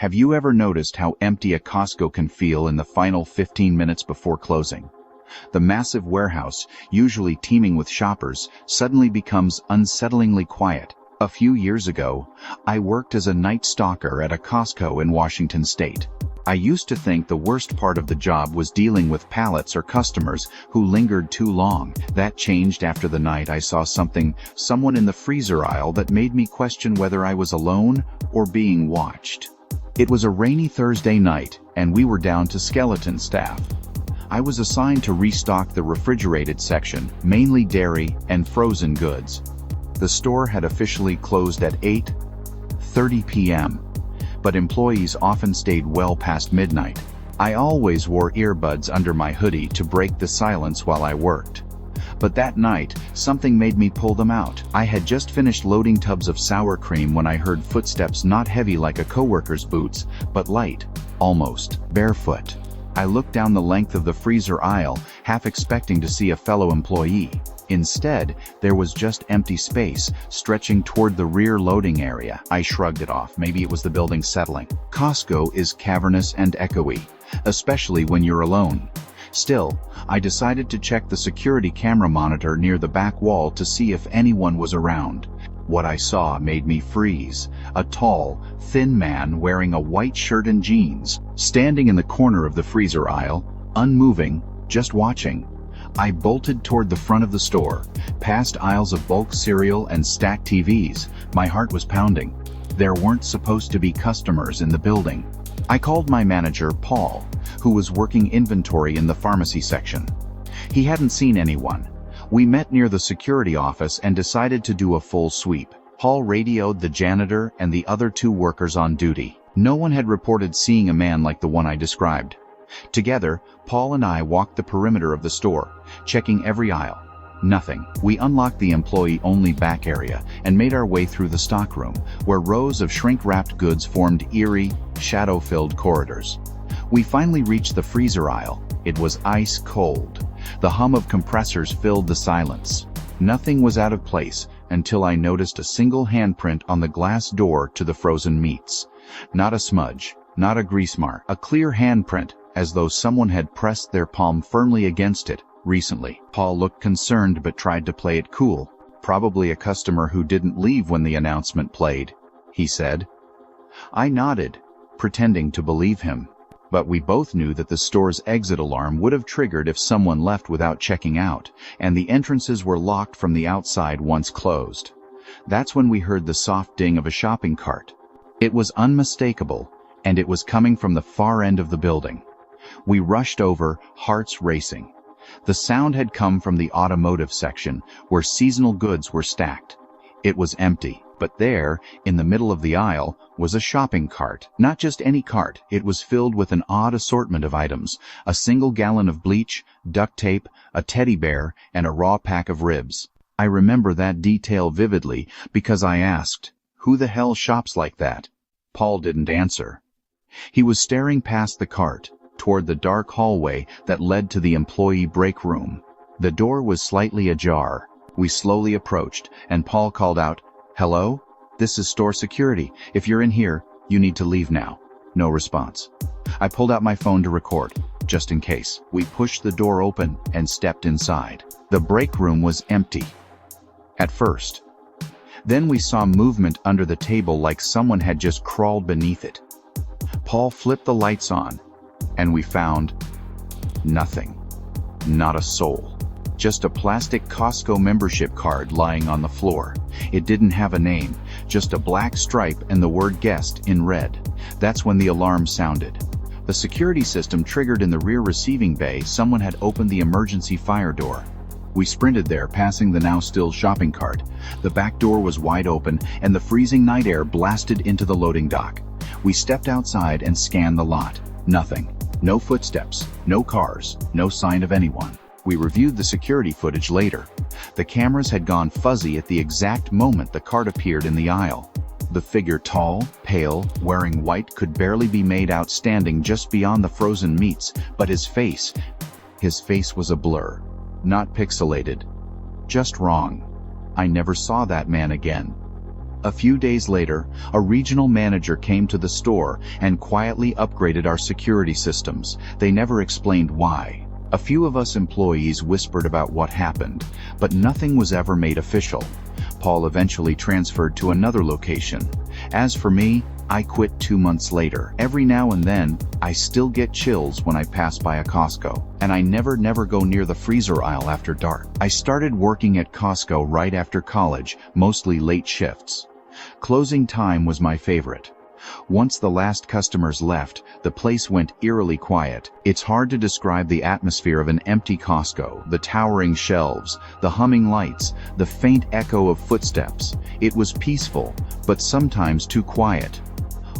Have you ever noticed how empty a Costco can feel in the final 15 minutes before closing? The massive warehouse, usually teeming with shoppers, suddenly becomes unsettlingly quiet. A few years ago, I worked as a night stalker at a Costco in Washington State. I used to think the worst part of the job was dealing with pallets or customers who lingered too long. That changed after the night I saw someone in the freezer aisle that made me question whether I was alone or being watched. It was a rainy Thursday night, and we were down to skeleton staff. I was assigned to restock the refrigerated section, mainly dairy and frozen goods. The store had officially closed at 8:30 p.m., but employees often stayed well past midnight. I always wore earbuds under my hoodie to break the silence while I worked. But that night, something made me pull them out. I had just finished loading tubs of sour cream when I heard footsteps, not heavy like a coworker's boots, but light, almost barefoot. I looked down the length of the freezer aisle, half expecting to see a fellow employee. Instead, there was just empty space, stretching toward the rear loading area. I shrugged it off. Maybe it was the building settling. Costco is cavernous and echoey, especially when you're alone. Still, I decided to check the security camera monitor near the back wall to see if anyone was around. What I saw made me freeze. A tall, thin man wearing a white shirt and jeans, standing in the corner of the freezer aisle, unmoving, just watching. I bolted toward the front of the store, past aisles of bulk cereal and stacked TVs. My heart was pounding. There weren't supposed to be customers in the building. I called my manager, Paul, who was working inventory in the pharmacy section. He hadn't seen anyone. We met near the security office and decided to do a full sweep. Paul radioed the janitor and the other two workers on duty. No one had reported seeing a man like the one I described. Together, Paul and I walked the perimeter of the store, checking every aisle. Nothing. We unlocked the employee-only back area and made our way through the stockroom, where rows of shrink-wrapped goods formed eerie, shadow-filled corridors. We finally reached the freezer aisle. It was ice cold. The hum of compressors filled the silence. Nothing was out of place until I noticed a single handprint on the glass door to the frozen meats. Not a smudge, not a grease mark, a clear handprint, as though someone had pressed their palm firmly against it recently. Paul looked concerned but tried to play it cool. Probably a customer who didn't leave when the announcement played, he said. I nodded, pretending to believe him. But we both knew that the store's exit alarm would have triggered if someone left without checking out, and the entrances were locked from the outside once closed. That's when we heard the soft ding of a shopping cart. It was unmistakable, and it was coming from the far end of the building. We rushed over, hearts racing. The sound had come from the automotive section, where seasonal goods were stacked. It was empty, but there, in the middle of the aisle, was a shopping cart. Not just any cart, it was filled with an odd assortment of items: a single gallon of bleach, duct tape, a teddy bear, and a raw pack of ribs. I remember that detail vividly because I asked, "Who the hell shops like that?" Paul didn't answer. He was staring past the cart, toward the dark hallway that led to the employee break room. The door was slightly ajar. We slowly approached, and Paul called out, "Hello? This is store security. If you're in here, you need to leave now." No response. I pulled out my phone to record, just in case. We pushed the door open and stepped inside. The break room was empty. At first. Then we saw movement under the table, like someone had just crawled beneath it. Paul flipped the lights on, and we found nothing. Not a soul. Just a plastic Costco membership card lying on the floor. It didn't have a name, just a black stripe and the word guest in red. That's when the alarm sounded. The security system triggered in the rear receiving bay. Someone had opened the emergency fire door. We sprinted there, passing the now still shopping cart. The back door was wide open, and the freezing night air blasted into the loading dock. We stepped outside and scanned the lot. Nothing. No footsteps, no cars, no sign of anyone. We reviewed the security footage later. The cameras had gone fuzzy at the exact moment the cart appeared in the aisle. The figure, tall, pale, wearing white, could barely be made out standing just beyond the frozen meats, but his face was a blur. Not pixelated. Just wrong. I never saw that man again. A few days later, a regional manager came to the store and quietly upgraded our security systems. They never explained why. A few of us employees whispered about what happened, but nothing was ever made official. Paul eventually transferred to another location. As for me, I quit 2 months later. Every now and then, I still get chills when I pass by a Costco, and I never go near the freezer aisle after dark. I started working at Costco right after college, mostly late shifts. Closing time was my favorite. Once the last customers left, the place went eerily quiet. It's hard to describe the atmosphere of an empty Costco, the towering shelves, the humming lights, the faint echo of footsteps. It was peaceful, but sometimes too quiet.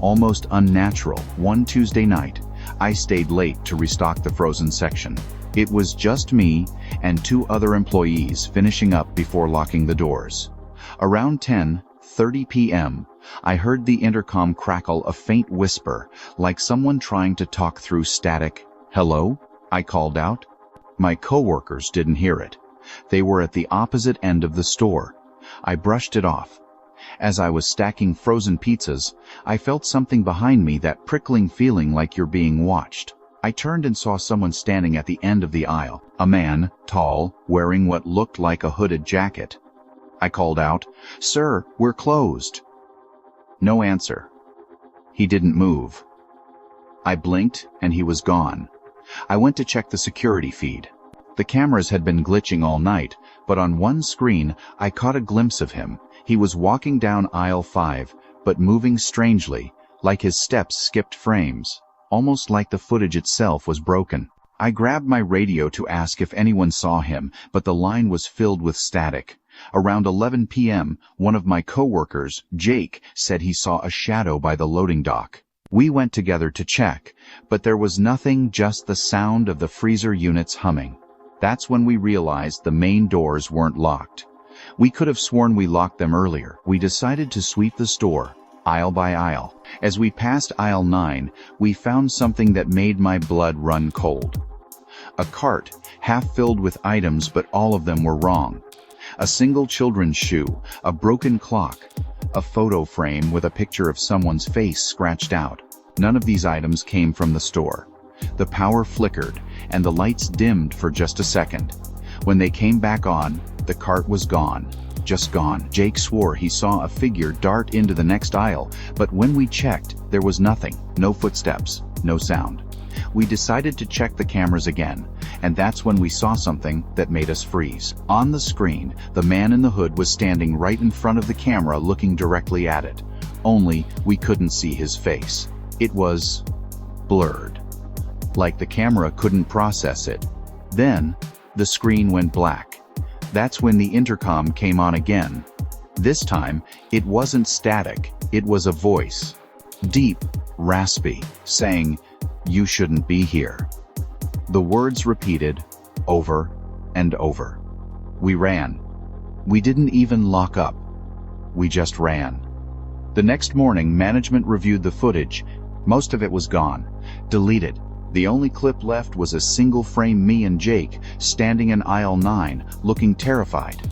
Almost unnatural. One Tuesday night, I stayed late to restock the frozen section. It was just me and 2 other employees finishing up before locking the doors. Around 10:30 p.m., I heard the intercom crackle a faint whisper, like someone trying to talk through static. "Hello?" I called out. My coworkers didn't hear it. They were at the opposite end of the store. I brushed it off. As I was stacking frozen pizzas, I felt something behind me, that prickling feeling like you're being watched. I turned and saw someone standing at the end of the aisle, a man, tall, wearing what looked like a hooded jacket. I called out, "Sir, we're closed." No answer. He didn't move. I blinked and he was gone. I went to check the security feed. The cameras had been glitching all night, but on one screen I caught a glimpse of him. He was walking down aisle 5, but moving strangely, like his steps skipped frames, almost like the footage itself was broken. I grabbed my radio to ask if anyone saw him, but the line was filled with static. Around 11 p.m., one of my coworkers, Jake, said he saw a shadow by the loading dock. We went together to check, but there was nothing, just the sound of the freezer units humming. That's when we realized the main doors weren't locked. We could have sworn we locked them earlier. We decided to sweep the store, aisle by aisle. As we passed aisle 9, we found something that made my blood run cold. A cart, half filled with items, but all of them were wrong. A single children's shoe, a broken clock, a photo frame with a picture of someone's face scratched out. None of these items came from the store. The power flickered, and the lights dimmed for just a second. When they came back on, the cart was gone. Just gone. Jake swore he saw a figure dart into the next aisle, but when we checked, there was nothing. No footsteps, no sound. We decided to check the cameras again, and that's when we saw something that made us freeze. On the screen, the man in the hood was standing right in front of the camera, looking directly at it. Only, we couldn't see his face. It was blurred, like the camera couldn't process it. Then, the screen went black. That's when the intercom came on again. This time, it wasn't static, it was a voice. Deep, raspy, saying, "You shouldn't be here." The words repeated, over and over. We ran. We didn't even lock up. We just ran. The next morning, management reviewed the footage. Most of it was gone, deleted. The only clip left was a single frame, me and Jake, standing in aisle 9, looking terrified.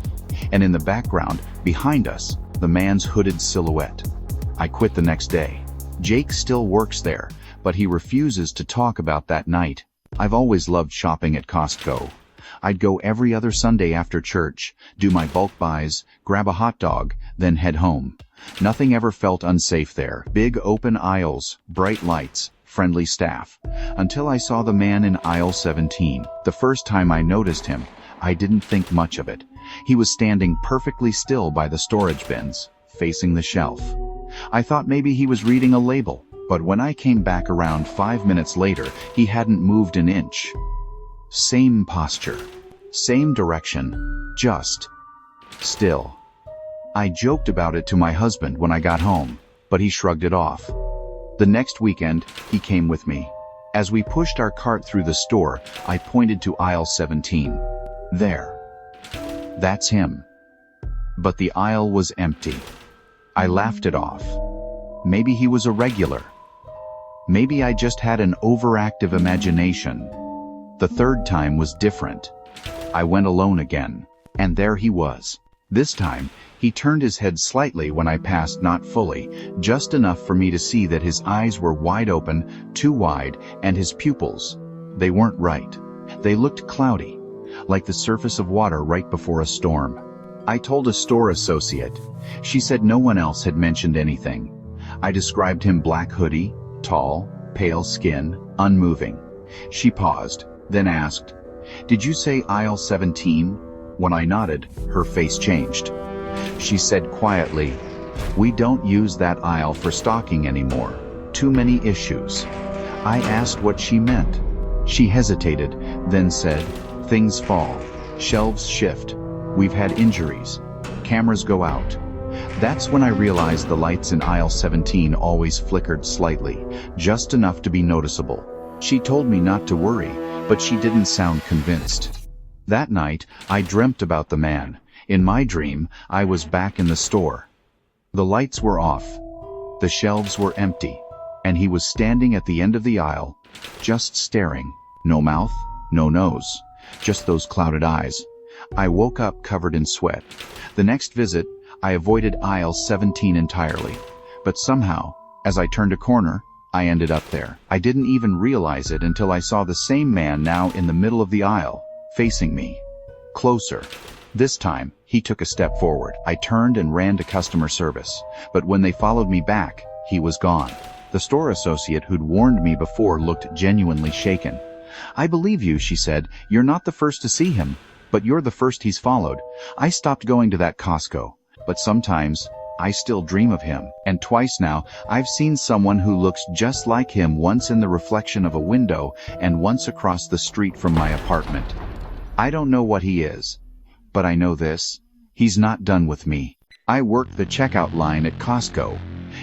And in the background, behind us, the man's hooded silhouette. I quit the next day. Jake still works there, but he refuses to talk about that night. I've always loved shopping at Costco. I'd go every other Sunday after church, do my bulk buys, grab a hot dog, then head home. Nothing ever felt unsafe there. Big open aisles, bright lights, friendly staff. Until I saw the man in aisle 17. The first time I noticed him, I didn't think much of it. He was standing perfectly still by the storage bins, facing the shelf. I thought maybe he was reading a label, but when I came back around 5 minutes later, he hadn't moved an inch. Same posture, same direction, just still. I joked about it to my husband when I got home, but he shrugged it off. The next weekend, he came with me. As we pushed our cart through the store, I pointed to aisle 17. There. That's him. But the aisle was empty. I laughed it off. Maybe he was a regular. Maybe I just had an overactive imagination. The third time was different. I went alone again, and there he was, This time, he turned his head slightly when I passed, not fully, just enough for me to see that his eyes were wide open, too wide, and his pupils, they weren't right. They looked cloudy, like the surface of water right before a storm. I told a store associate. She said no one else had mentioned anything. I described him: black hoodie, tall, pale skin, unmoving. She paused, then asked, "Did you say aisle 17? When I nodded, her face changed. She said quietly, "We don't use that aisle for stocking anymore. Too many issues." I asked what she meant. She hesitated, then said, "Things fall. Shelves shift. We've had injuries. Cameras go out." That's when I realized the lights in aisle 17 always flickered slightly, just enough to be noticeable. She told me not to worry, but she didn't sound convinced. That night, I dreamt about the man. In my dream, I was back in the store. The lights were off. The shelves were empty. And he was standing at the end of the aisle, just staring. No mouth, no nose, just those clouded eyes. I woke up covered in sweat. The next visit, I avoided aisle 17 entirely. But somehow, as I turned a corner, I ended up there. I didn't even realize it until I saw the same man now in the middle of the aisle, facing me. Closer. This time, he took a step forward. I turned and ran to customer service. But when they followed me back, he was gone. The store associate who'd warned me before looked genuinely shaken. "I believe you," she said. "You're not the first to see him, but you're the first he's followed. I stopped going to that Costco, but sometimes I still dream of him. And twice now, I've seen someone who looks just like him, once in the reflection of a window and once across the street from my apartment. I don't know what he is, but I know this: he's not done with me." I work the checkout line at Costco.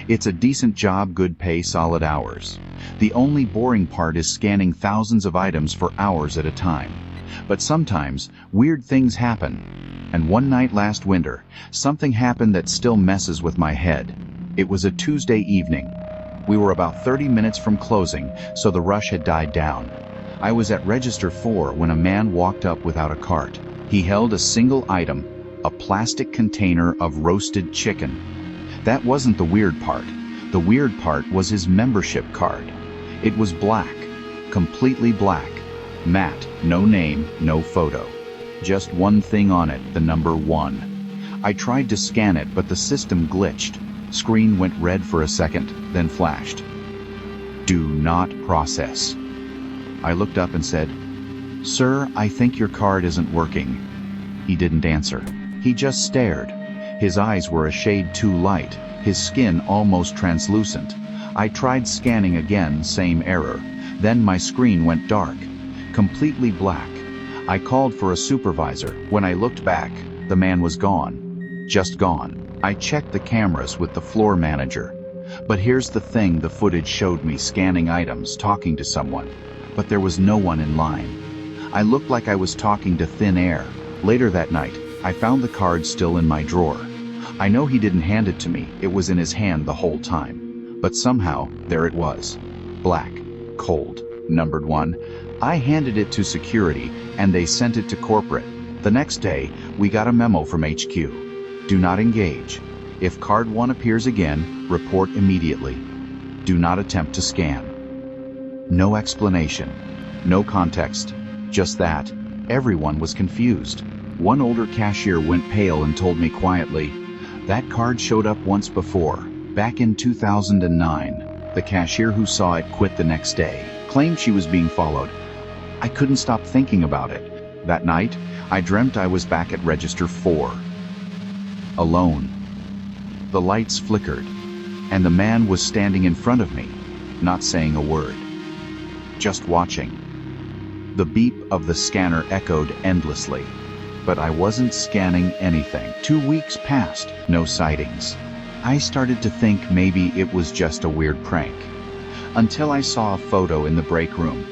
It's a decent job, good pay, solid hours. The only boring part is scanning thousands of items for hours at a time. But sometimes, weird things happen. And one night last winter, something happened that still messes with my head. It was a Tuesday evening. We were about 30 minutes from closing, so the rush had died down. I was at register 4 when a man walked up without a cart. He held a single item, a plastic container of roasted chicken. That wasn't the weird part. The weird part was his membership card. It was black, completely black, matte, no name, no photo. Just one thing on it, the number 1. I tried to scan it, but the system glitched. Screen went red for a second, then flashed. "Do not process." I looked up and said, "Sir, I think your card isn't working." He didn't answer. He just stared. His eyes were a shade too light, his skin almost translucent. I tried scanning again, same error. Then my screen went dark, completely black. I called for a supervisor. When I looked back, the man was gone. Just gone. I checked the cameras with the floor manager. But here's the thing: the footage showed me scanning items, talking to someone. But there was no one in line. I looked like I was talking to thin air. Later that night, I found the card still in my drawer. I know he didn't hand it to me. It was in his hand the whole time. But somehow, there it was. Black, cold, numbered 1. I handed it to security, and they sent it to corporate. The next day, we got a memo from HQ. Do not engage. If card 1 appears again, report immediately. Do not attempt to scan. No explanation. No context. Just that. Everyone was confused. One older cashier went pale and told me quietly, "That card showed up once before, back in 2009. The cashier who saw it quit the next day, claimed she was being followed." I couldn't stop thinking about it. That night, I dreamt I was back at register 4. Alone. The lights flickered, and the man was standing in front of me, not saying a word. Just watching. The beep of the scanner echoed endlessly. But I wasn't scanning anything. 2 weeks passed, no sightings. I started to think maybe it was just a weird prank. Until I saw a photo in the break room.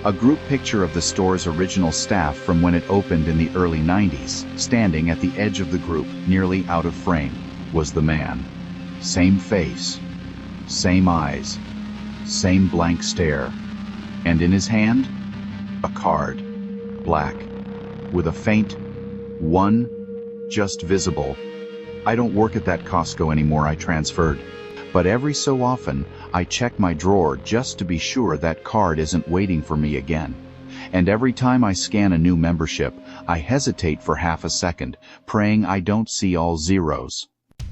A group picture of the store's original staff from when it opened in the early 90s. Standing at the edge of the group, nearly out of frame, was the man. Same face, same eyes, same blank stare. And in his hand, a card, black, with a faint 1, just visible. I don't work at that Costco anymore, I transferred. But every so often, I check my drawer just to be sure that card isn't waiting for me again. And every time I scan a new membership, I hesitate for half a second, praying I don't see all zeros.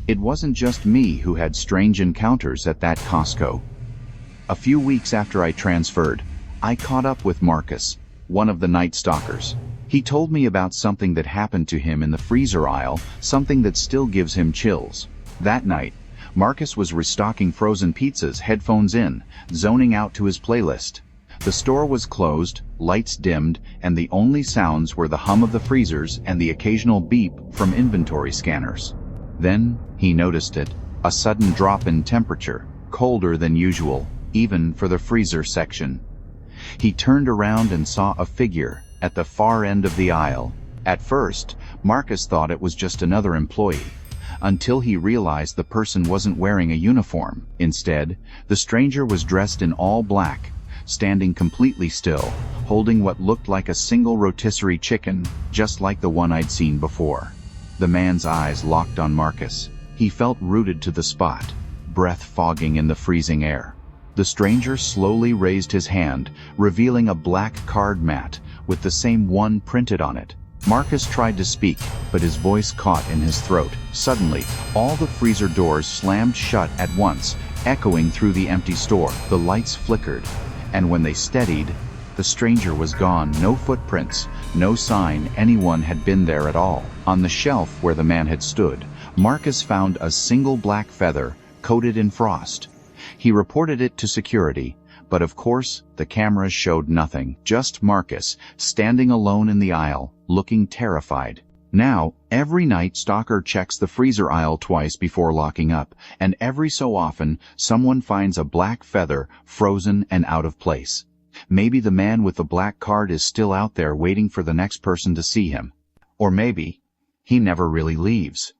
It wasn't just me who had strange encounters at that Costco. A few weeks after I transferred, I caught up with Marcus, one of the Night Stalkers. He told me about something that happened to him in the freezer aisle, something that still gives him chills. That night, Marcus was restocking frozen pizzas, headphones in, zoning out to his playlist. The store was closed, lights dimmed, and the only sounds were the hum of the freezers and the occasional beep from inventory scanners. Then, he noticed it, a sudden drop in temperature, colder than usual, even for the freezer section. He turned around and saw a figure at the far end of the aisle. At first, Marcus thought it was just another employee, until he realized the person wasn't wearing a uniform. Instead, the stranger was dressed in all black, standing completely still, holding what looked like a single rotisserie chicken, just like the one I'd seen before. The man's eyes locked on Marcus. He felt rooted to the spot, breath fogging in the freezing air. The stranger slowly raised his hand, revealing a black card mat with the same one printed on it. Marcus tried to speak, but his voice caught in his throat. Suddenly, all the freezer doors slammed shut at once, echoing through the empty store. The lights flickered, and when they steadied, the stranger was gone. No footprints, no sign anyone had been there at all. On the shelf where the man had stood, Marcus found a single black feather coated in frost. He reported it to security, but of course, the cameras showed nothing. Just Marcus, standing alone in the aisle, looking terrified. Now, every Night Stalker checks the freezer aisle twice before locking up, and every so often, someone finds a black feather frozen and out of place. Maybe the man with the black card is still out there waiting for the next person to see him. Or maybe he never really leaves.